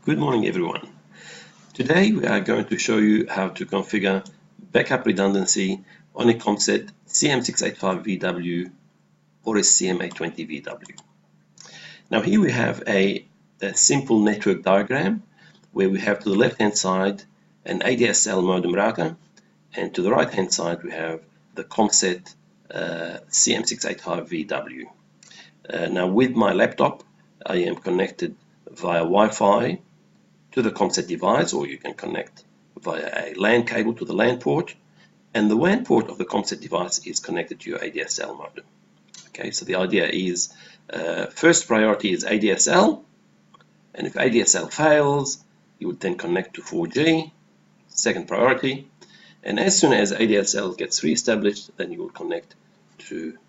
Good morning everyone. Today we are going to show you how to configure backup redundancy on a Comset CM685V-W or a CM820V-W. Now here we have a simple network diagram where we have to the left hand side an ADSL modem router, and to the right hand side we have the Comset CM685V-W. Now with my laptop I am connected via Wi-Fi to the Comset device, or you can connect via a LAN cable to the LAN port, and the WAN port of the Comset device is connected to your ADSL modem. Okay, so the idea is first priority is ADSL, and if ADSL fails you would then connect to 4G, second priority, and as soon as ADSL gets re-established then you will connect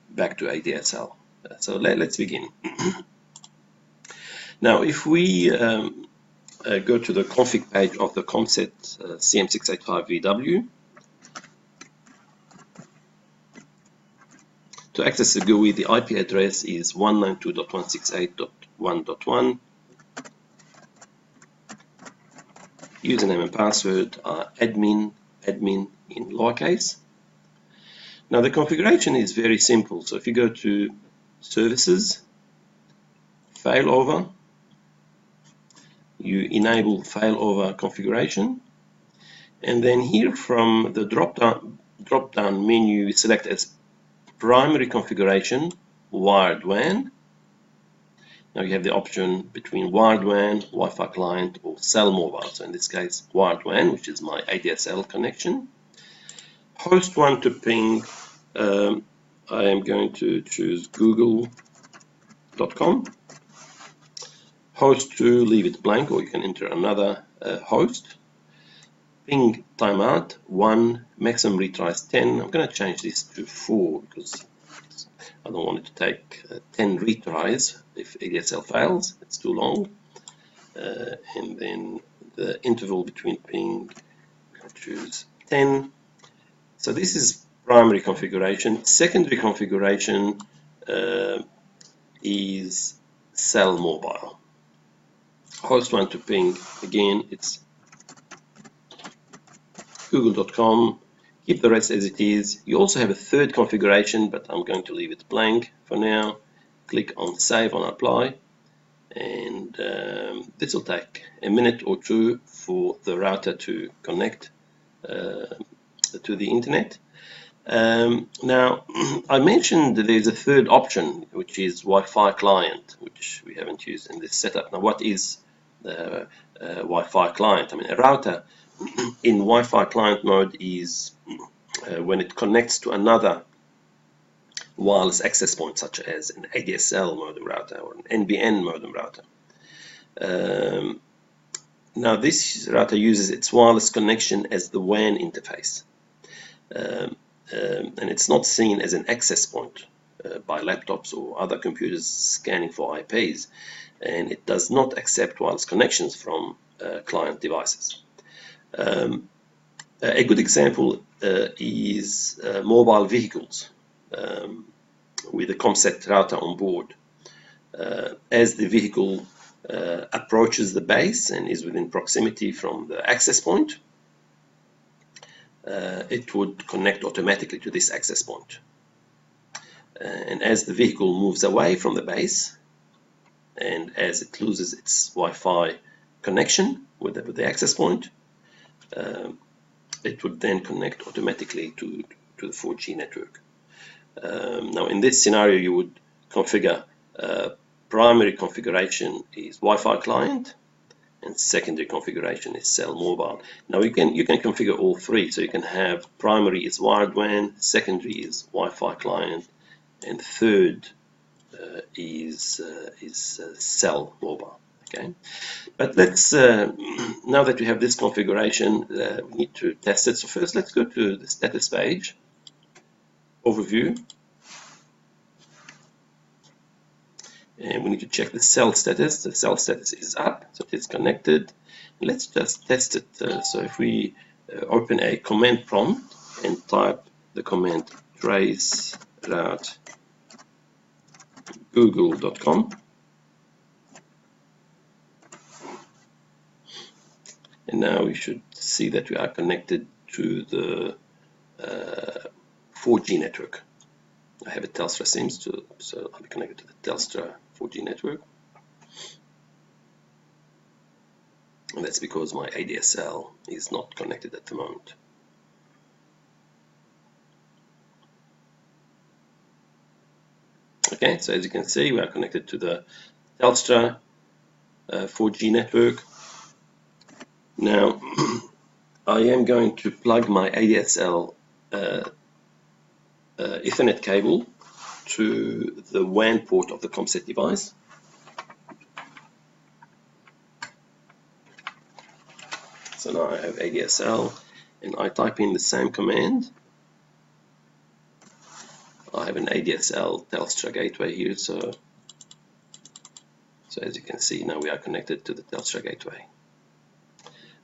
back to ADSL. So let's begin. Now if we go to the config page of the Comset CM685V-W. To access the GUI, the IP address is 192.168.1.1. Username and password are admin in lowercase. Now the configuration is very simple. So if you go to Services, Failover, you enable failover configuration, and then here from the drop down menu select as primary configuration wired WAN. Now you have the option between wired WAN, Wi-Fi client, or cell mobile. So in this case wired WAN, which is my ADSL connection. Host 1 to ping, I am going to choose google.com. Host 2, leave it blank, or you can enter another host. Ping timeout 1, maximum retries 10. I'm going to change this to 4 because I don't want it to take 10 retries if ADSL fails. It's too long. And then the interval between ping, I'll choose 10. So this is primary configuration. Secondary configuration is cell mobile. Host 1 to ping, again it's google.com. Keep the rest as it is. You also have a third configuration, but I'm going to leave it blank for now. Click on save on apply, and this will take a minute or two for the router to connect to the internet. Now I mentioned that there's a third option, which is Wi-Fi client, which we haven't used in this setup. Now what is the Wi-Fi client? I mean, a router in Wi-Fi client mode is when it connects to another wireless access point, such as an ADSL modem router or an NBN modem router. Now this router uses its wireless connection as the WAN interface, and it's not seen as an access point by laptops or other computers scanning for IPs, and it does not accept wireless connections from client devices. A good example is mobile vehicles with a Comset router on board. As the vehicle approaches the base and is within proximity from the access point, it would connect automatically to this access point. And as the vehicle moves away from the base, and as it loses its Wi-Fi connection with the access point, it would then connect automatically to the 4G network. Now in this scenario you would configure primary configuration is Wi-Fi client, and secondary configuration is cell mobile. Now you can configure all three, so you can have primary is wired WAN, secondary is Wi-Fi client, and third is cell mobile. Okay, but let's now that we have this configuration, we need to test it. So first let's go to the status page, overview, and we need to check the cell status. The cell status is up, so it is connected. Let's just test it. So if we open a command prompt and type the command trace route google.com, And now we should see that we are connected to the 4G network. I have a Telstra SIM, so I'll be connected to the Telstra 4G network. And that's because my ADSL is not connected at the moment. Okay, so as you can see, we are connected to the Telstra 4G network. Now, I am going to plug my ADSL Ethernet cable to the WAN port of the Comset device. So now I have ADSL, and I type in the same command. I have an ADSL Telstra gateway here, so as you can see, now we are connected to the Telstra gateway.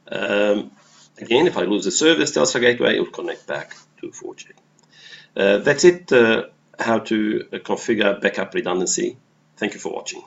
Again, if I lose the service Telstra gateway, it will connect back to 4G. That's it, how to configure backup redundancy. Thank you for watching.